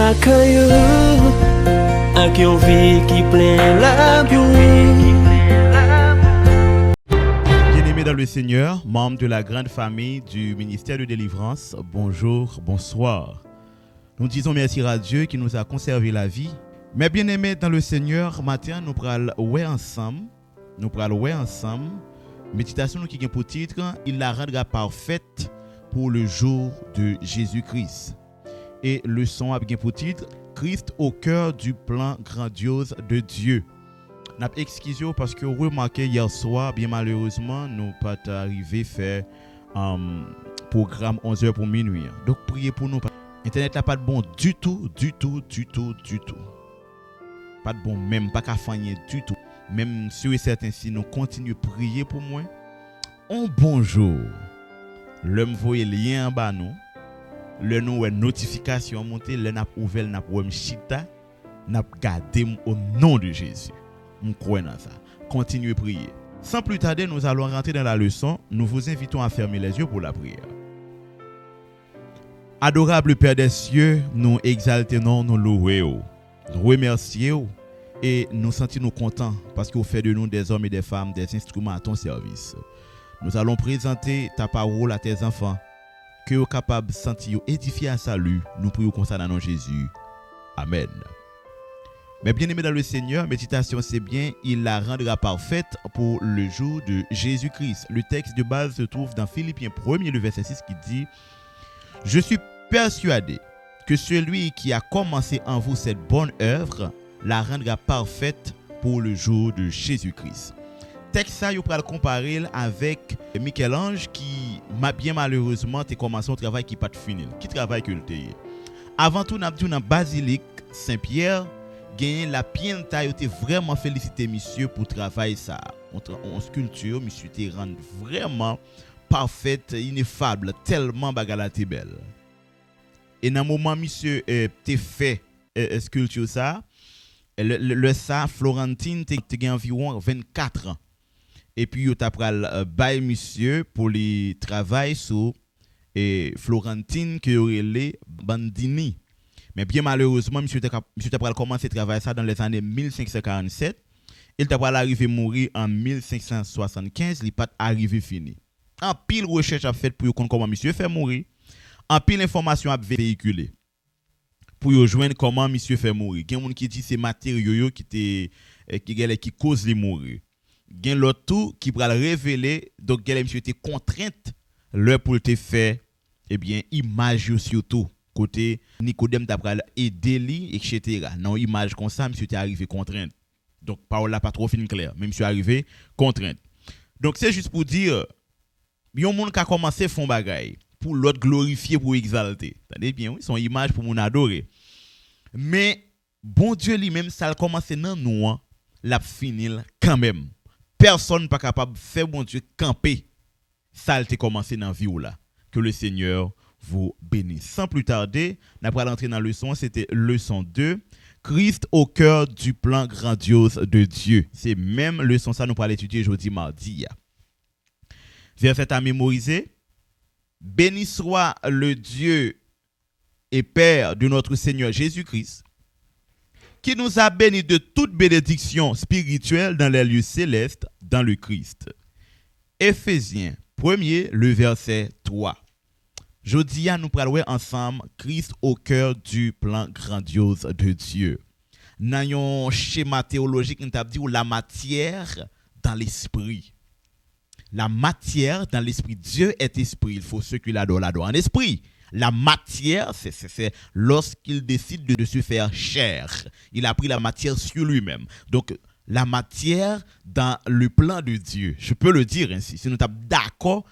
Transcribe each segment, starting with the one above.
la caillou, avec une vie qui plein la pluie. Bien-aimés dans le Seigneur, membres de la grande famille du ministère de délivrance, bonjour, bonsoir. Nous disons merci à Dieu qui nous a conservé la vie. Mais bien-aimés dans le Seigneur, matin, nous prenons ensemble. Méditation qui a pour titre, il la rendra parfaite pour le jour de Jésus-Christ. Et leçon a bien pour titre, Christ au cœur du plan grandiose de Dieu. N'a pas excusé parce que remarqué hier soir, bien malheureusement, nous pas arrivé faire programme 11h pour minuit. Donc priez pour nous. Internet là pas de bon du tout. Pas de bon même pas qu'à fanyer du tout. Même sûr et certain si nous continuons à prier pour moi. Un bonjour. L'homme voyait lien en bas nous. Le nous une notification monter, le n'a ouvert n'a pour chita, n'a gardé au nom de Jésus. On croit dans ça. Continuez à prier. Sans plus tarder, nous allons rentrer dans la leçon. Nous vous invitons à fermer les yeux pour la prière. Adorable Père des cieux, nous exaltons, nous louons, nous remercions et nous sentons contents parce que vous faites de nous des hommes et des femmes, des instruments à ton service. Nous allons présenter ta parole à tes enfants, que vous capables de sentir édifier un salut. Nous prions comme ça dans le nom de Jésus. Amen. Mais bien aimé dans le Seigneur, méditation c'est bien, il la rendra parfaite pour le jour de Jésus-Christ. Le texte de base se trouve dans Philippiens 1er, le verset 6 qui dit « Je suis persuadé que celui qui a commencé en vous cette bonne œuvre la rendra parfaite pour le jour de Jésus-Christ. » Texte ça, vous pouvez le comparer avec Michel-Ange qui, bien malheureusement, a commencé un travail qui n'est pas fini. Qui travaille que le théâtre. Avant tout, dans la basilique Saint-Pierre, la pienta était vraiment félicité monsieur pour travail ça. En sculpture, monsieur était rendu vraiment parfaite, ineffable, tellement bagala était belle. Et dans le moment monsieur t'es fait sculpture ça, le ça Florentine t'es environ 24 ans. Et puis yo t'a pral bail monsieur pour les travail sur Florentine que relé Bandini. Mais bien malheureusement monsieur t'a pral commencer travailler ça dans les années 1547. Il t'a pral arriver mourir en 1575, il pas arrivé fini. En pile recherche a fait pour connaître comment monsieur fait mourir. En pile information a véhiculé pour yo joindre comment monsieur fait mourir. Gen moun qui dit c'est matériaux qui cause les mourir. Gen l'autre tout qui pral révéler donc gen monsieur était contrainte leur pour te faire image surtout côté Nicodème t'a pral aider li etc. Non image comme ça monsieur était arrivé contrainte. Donc parole là pas trop fin clair, même monsieur arrivé contrainte. Donc c'est juste pour dire yon moun qui a commencé font bagaille pour l'autre glorifier pour exalter. Attendez bien oui, son image pour moun adorer. Mais bon Dieu lui-même ça a commencé dans nous l'a finir quand même. Personne pas capable de faire bon Dieu camper. Ça a été commencé dans la vie là. Que le Seigneur vous bénisse. Sans plus tarder, nous allons entrer dans la leçon. C'était leçon 2. Christ au cœur du plan grandiose de Dieu. C'est même leçon ça nous allons étudier aujourd'hui mardi. Verset à mémoriser. Béni soit le Dieu et Père de notre Seigneur Jésus-Christ, qui nous a bénis de toute bénédiction spirituelle dans les lieux célestes dans le Christ. Éphésiens 1er, le verset 3. Jodi nous parlons ensemble Christ au cœur du plan grandiose de Dieu. Dans un schéma théologique, nous avons dit la matière dans l'esprit. La matière dans l'esprit. Dieu est esprit. Il faut ceux qui l'adorent en esprit. La matière, c'est lorsqu'il décide de se faire chair. Il a pris la matière sur lui-même. Donc, la matière dans le plan de Dieu. Je peux le dire ainsi. Si nous sommes d'accord,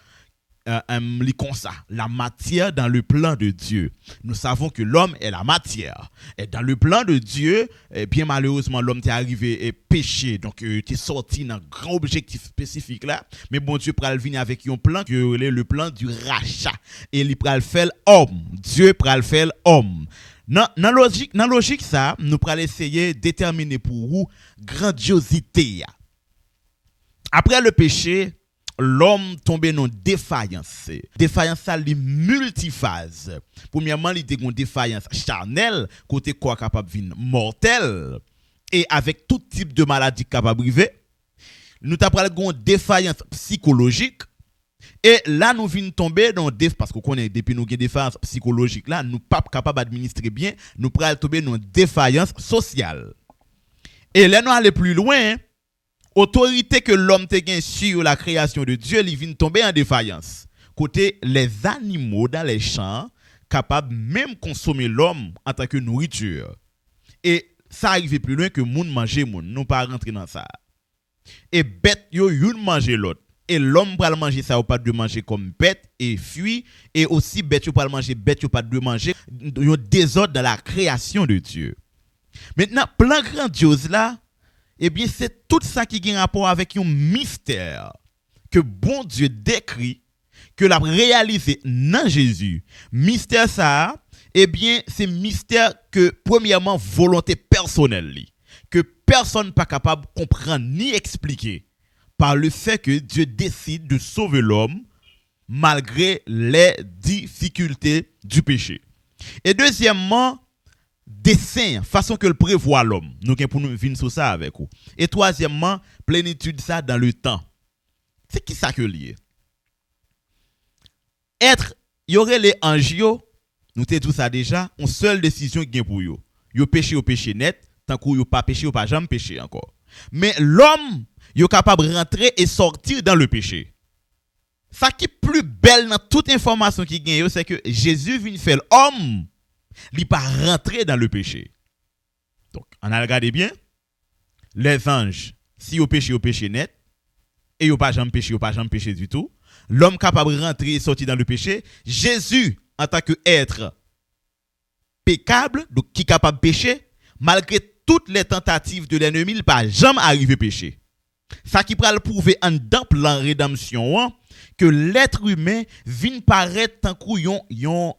comme ça. La matière dans le plan de Dieu. Nous savons que l'homme est la matière. Et dans le plan de Dieu, bien malheureusement, l'homme est arrivé et péché. Donc, il est sorti dans un grand objectif spécifique là. Mais bon Dieu pral venir avec un plan que le plan du rachat. Et il pral faire homme. Dieu pral faire homme. Dans logique ça, nous pral essayer de déterminer pour vous grandiosité. Après le péché, l'homme tombé dans défaillance. Défaillance ça li multiphase. Premièrement, il était une défaillance charnelle, côté corps capable vinn mortel et avec tout type de maladie capable arriver. Nous t'a parlé d'une défaillance psychologique et là nous venons tomber dans parce qu'on connaît depuis nous une défaillance psychologique là, nous pas capable d'administrer bien, nous pral tomber dans défaillance sociale. Et là nous aller plus loin, autorité que l'homme te gagne sur la création de Dieu, il vient tomber en défaillance. Côté les animaux dans les champs capables même consommer l'homme en tant que nourriture. Et ça arrive plus loin que moun manger moun, nous pas rentrer dans ça. Et bête yo yon manger l'autre. Et l'homme pral manger ça ou pas de manger comme bête et fuit et aussi bête yo pral manger bête yo pas de manger, yon désordre dans la création de Dieu. Maintenant plan grandiose là, eh bien c'est tout ça qui a rapport avec un mystère que bon Dieu décrit que l'a réalisé dans Jésus. Mystère ça, eh bien c'est mystère que premièrement volonté personnelle li, que personne pas capable de comprendre ni expliquer par le fait que Dieu décide de sauver l'homme malgré les difficultés du péché. Et deuxièmement, dessein, façon que le prévoit l'homme. Nous pour nous venir sur ça avec vous. Et troisièmement, plénitude ça dans le temps. C'est qui ça que lié? Être, y aurait les anges, nous t'ai tout ça déjà, une seule décision qui est pour yo. Yo péché net, tant que yo pas péché, yo pas jamais péché encore. Mais l'homme, yo capable de rentrer et sortir dans le péché. Ça qui est plus belle dans toute information qui gagne, c'est que Jésus vient faire l'homme, il pas rentrer dans le péché. Donc, on a regardé bien, les anges, si yo péché net, et yo pas jamais péché du tout. L'homme capable de rentrer et sortir dans le péché. Jésus, en tant qu'être pécable, donc qui est capable de pécher, malgré toutes les tentatives de l'ennemi, il n'a jamais arrivé à pécher. Ça qui peut le prouver en dans plan rédemption, que l'être humain vient paraître tant yon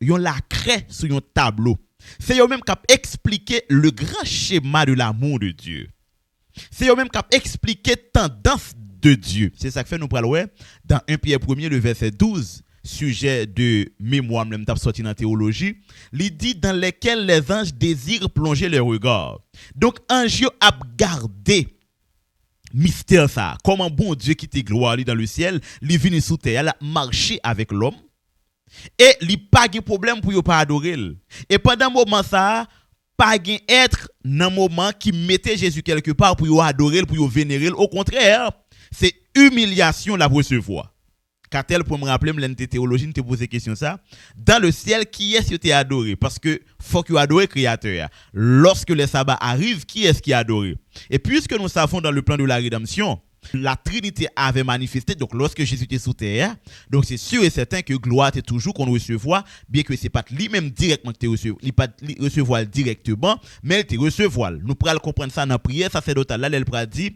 la craie sur un tableau. C'est eux même qui expliquer le grand schéma de l'amour de Dieu. C'est eux même qui expliquer tendance de Dieu. C'est ça que fait nous parler dans 1 Pierre 1er le verset 12, sujet de mémoire même t'a sorti dans théologie, il dit dans lesquels les anges désirent plonger leur regard. Donc ange a gardé mystère ça. Comment bon Dieu qui te gloire dans le ciel, il vient sous terre, il a marché avec l'homme et il pas de problème pour pas adorer. Et pendant moment ça, pas de être dans moment qui mettait Jésus quelque part pour adorer, pour vénérer. Au contraire, c'est humiliation la recevoir. Car-tel pour me rappeler, l'entité théologie te poser question ça. Dans le ciel, qui est-ce qui est adoré? Parce que faut que tu adores le Créateur. Lorsque le sabbat arrive, qui est-ce qui est adoré? Et puisque nous savons dans le plan de la rédemption, la Trinité avait manifesté, donc lorsque Jésus était sous terre, donc c'est sûr et certain que gloire est toujours qu'on recevoir, bien que c'est pas lui-même directement que tu recevoir, il pas recevoir directement, mais tu recevoir. Nous pourrons comprendre ça dans la prière, ça c'est d'autre là, elle pourra dire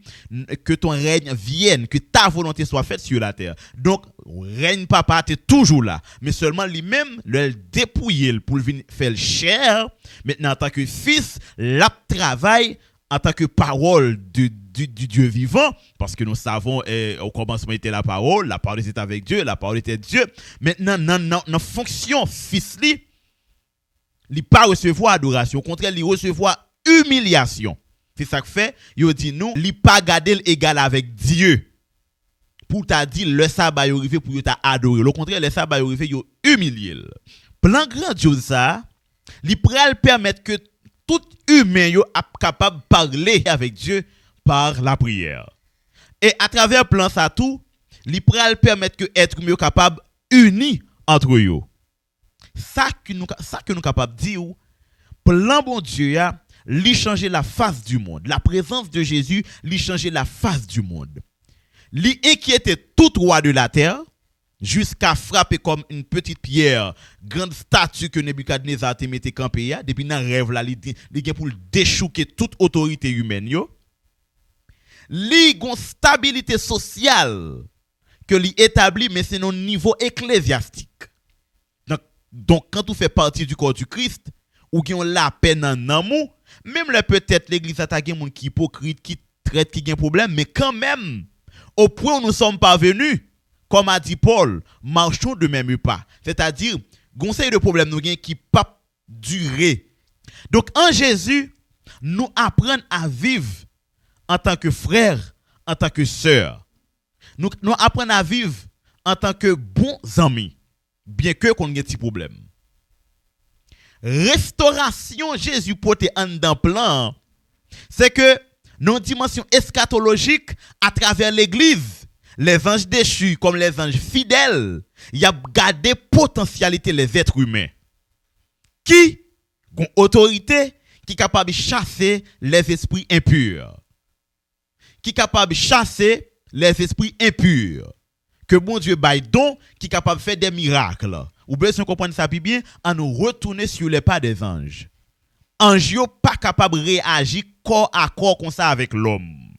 que ton règne vienne, que ta volonté soit faite sur la terre. Donc règne papa tu es toujours là, mais seulement lui-même le dépouiller pour venir faire chair. Maintenant en tant que fils, la travail en tant que parole du Dieu vivant, parce que nous savons au commencement était la parole était avec Dieu, la parole était Dieu. Maintenant, dans fonction fils il pas recevoir adoration, au contraire, il recevoir humiliation. C'est ça que fait, il dit nous, il pas garder égal avec Dieu. Pour t'a dit le sabbat arrivé pour t'a adorer. Au contraire, le sabbat arrivé yo humilier. Plan grandiose ça, il pral permettre que tout humain est capable de parler avec Dieu par la prière. Et à travers plan ça tout, il pral permettre que être humain capable uni entre eux. Ça que nous capable dire, plan bon Dieu a li changer la face du monde. La présence de Jésus li changer la face du monde. Li inquiétait tout roi de la terre jusqu'à frapper comme une petite pierre grande statue que Nebuchadnezzar te mette campé depuis nan rêve là li gen pour déchouquer toute autorité humaine yo. Li gon stabilité sociale que li établi mais c'est non niveau ecclésiastique. Donc quand tu fais partie du corps du Christ ou qui ont la peine en amour, même là peut-être l'église a gen moun qui hypocrite qui traite qui gen problème mais quand même au point où nous sommes parvenus, comme a dit Paul, marchons de même pas. C'est-à-dire, conseil de problème nous qui pas durer. Donc en Jésus, nous apprenons à vivre en tant que frères, en tant que sœurs. Nous apprenons à vivre en tant que bons amis, bien que qu'on ait des petits problèmes. Restauration Jésus porté en dans plan, c'est que nos dimensions eschatologiques à travers l'église, les anges déchus comme les anges fidèles, il y a gardé potentialité les êtres humains qui ont autorité, qui est capable de chasser les esprits impurs. Qui est capable de chasser les esprits impurs. Que bon Dieu baille don, qui est capable de faire des miracles. Ou bien si on comprend ça bien, à nous retourner sur les pas des anges. Anges pas capable de réagir corps à corps comme ça avec l'homme.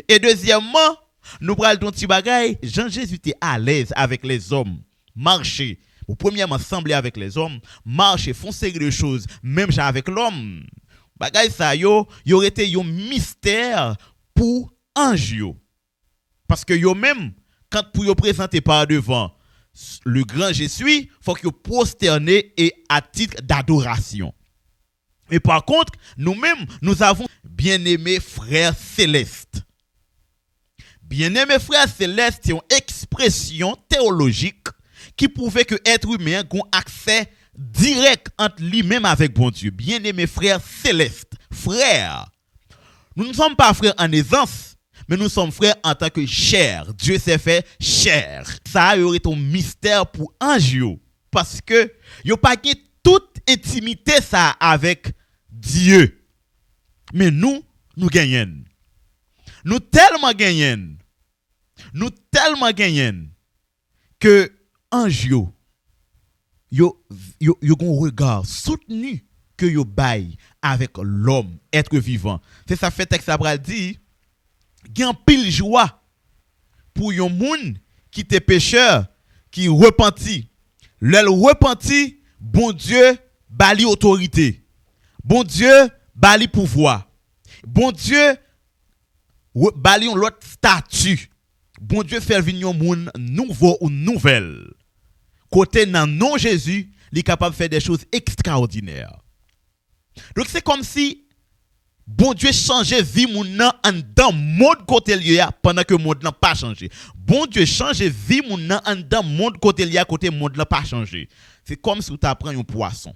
Et deuxièmement, nous prenons ton petit bagay, Jean-Jésus était à l'aise avec les hommes. Marcher. Ou premièrement, sembler avec les hommes. Marcher, font série de choses, même avec l'homme. Bagay ça, yo aurait été un mystère pour ange yo. Parce que yo même, quand pour yo présenter par devant le grand Jésus, faut que yo prosterner et à titre d'adoration. Mais par contre, nous-mêmes, nous avons bien-aimés frères célestes. Bien-aimés frères célestes, c'est une expression théologique qui prouvait que l'être humain a un accès direct entre lui-même avec bon Dieu. Bien-aimés frères célestes, frères. Nous ne sommes pas frères en aisance, mais nous sommes frères en tant que chair. Dieu s'est fait chair. Ça aurait été un mystère pour ange, parce que yo pas toute intimité ça avec Dieu. Mais nous gagnons. Nous tellement gagnons. Nous tellement gagnons que ange yo gon regard soutenu que yo bail avec l'homme, être vivant. C'est ça fait texte Abraham dit, gen pile joie pour yon moun qui te pécheur, qui repenti. L'el repenti, bon Dieu bali autorité. Bon Dieu bali pouvoir. Bon Dieu bali yon l'autre statut. Bon Dieu fait venir yon moun nouveau ou nouvelle. Côté nan non Jésus, il est capable de faire des choses extraordinaires. Donc c'est comme si bon Dieu changeait vie moun nan en dans monde côté lié pendant que monde n'a pas changé. Bon Dieu changeait vie moun nan en dans monde côté lié côté monde n'a pas changé. C'est comme si tu apprends un poisson.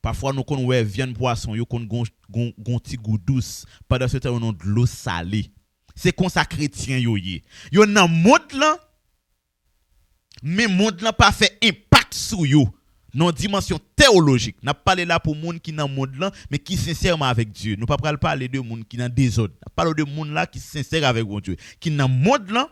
Parfois nous connaissons viande poisson, yo kon gon petit goût douce, pendant ce temps on a de l'eau salée. C'est comme ça chrétien yo yé. Yo nan monde là mais monde n'a pas fait impact sur yo non dimension théologique. N'a parlé là pour monde qui dans monde là mais qui sincèrement avec Dieu. Nous pas parler de monde qui dans désordre. N'a parler de monde là qui sincère avec bon Dieu, qui dans monde là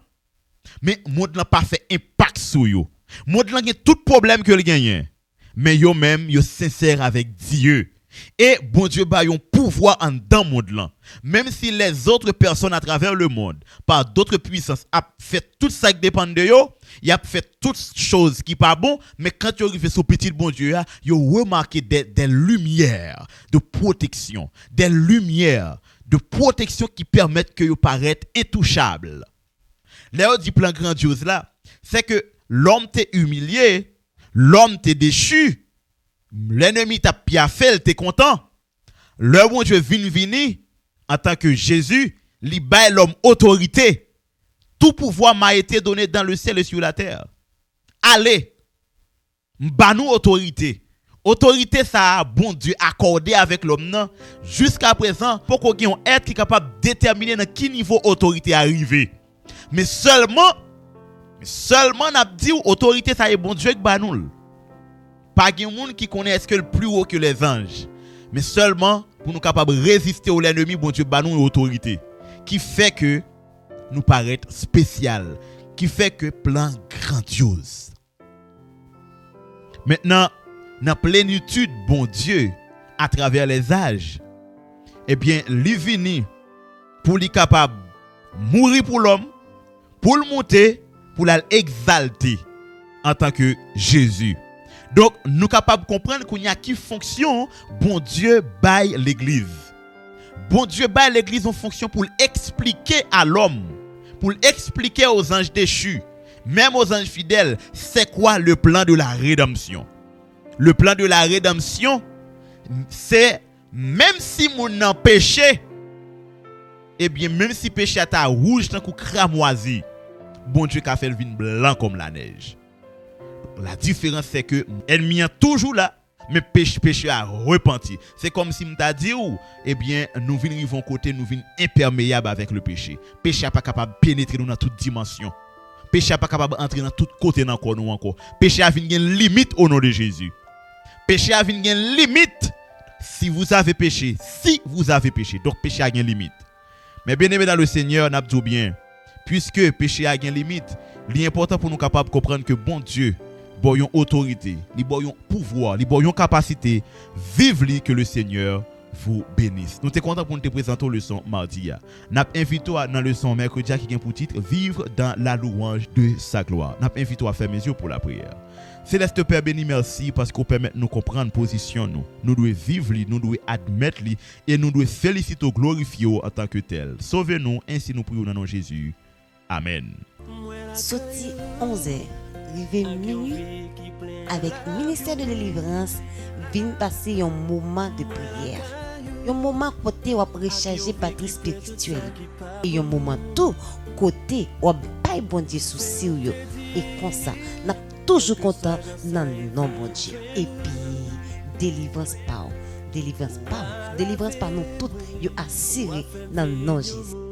mais monde n'a pas fait impact sur yo. Monde là a tout problème que le gagne. Mais yo même yo sincère avec Dieu. Et bon Dieu ba yon pouvoir en dans monde là. Même si les autres personnes à travers le monde par d'autres puissances a fait tout ça qui dépend de yo, il a fait toutes choses qui pas bon, mais quand tu arrives sur petit bon Dieu, yo remarqué des lumières de protection, des lumières de protection qui permettent que yo paraître intouchable. Là dit plan grandiose là, c'est que l'homme t'est humilié, l'homme t'est déchu. L'ennemi t'a piaffé, t'es content. Le bon Dieu vini en tant que Jésus, li baille l'homme autorité. Tout pouvoir m'a été donné dans le ciel et sur la terre. Allez, m'ba nous autorité. Autorité ça bon Dieu accordé avec l'homme jusqu'à présent pour qu'on ait un être qui est capable de déterminer dans quel niveau autorité arriver. Mais seulement n'a dit autorité ça est bon Dieu qui ba nous. Pas de monde qui connaît est-ce que le plus haut que les anges, mais seulement pour nous capables de résister à l'ennemi, bon Dieu ba nous une autorité qui fait que nous paraître spécial, qui fait que plan grandiose. Maintenant, dans plénitude bon Dieu à travers les âges, eh bien, lui vini pour lui capable mourir pour l'homme, pour le monter, pour l'exalter en tant que Jésus. Donc, nous sommes capables de comprendre qu'il y a qui fonction, bon Dieu baille l'église. Bon Dieu bat l'église en fonction pour expliquer à l'homme, pour expliquer aux anges déchus, même aux anges fidèles, c'est quoi le plan de la rédemption. Le plan de la rédemption, c'est même si mon en péché, eh bien même si péché à ta rouge tant que cramoisi, bon Dieu qu'a fait le vin blanc comme la neige. La différence c'est que l'ennemi est toujours là, mais péché a repenti. C'est comme si m'ta dit ou eh bien nous vivons côté, nous vivons imperméable avec le péché. Péché n'est pas capable de pénétrer dans toute dimension. Péché n'est pas capable d'entrer dans tout côté dans nous encore. Péché a une limite au nom de Jésus. Péché a une limite si vous avez péché. Si vous avez péché. Donc péché a une limite. Mais bien aimé dans le Seigneur, n'a dit bien. Puisque péché a une limite, l'important pour nous capables de comprendre que bon Dieu, bon yon autorité, li bon yon pouvoir, li bon yon capacité, vive li que le Seigneur vous bénisse. Nous sommes contents pour nous te présenter le leçon mardi. Nous invitons dans le leçon mercredi qui a pour titre Vivre dans la louange de sa gloire. Nous invitons à faire mes yeux pour la prière. Céleste Père béni, merci parce qu'on permet de nous comprendre position nous. Nous devons vivre li, nous devons admettre li et nous devons féliciter ou glorifier en tant que tel. Sauvez-nous, ainsi nous prions dans nom de Jésus. Amen. Sorti 11h, arrivé minuit, avec ministère de délivrance, vient passer un moment de prière. Un moment côté où on recharger batterie spirituelle. Et un moment tout côté où on baille bon Dieu sous sérieux. Et comme ça, on toujours content dans le nom bon Dieu. Et puis, délivrance par nous toutes, yo assuré dans le nom de Jésus.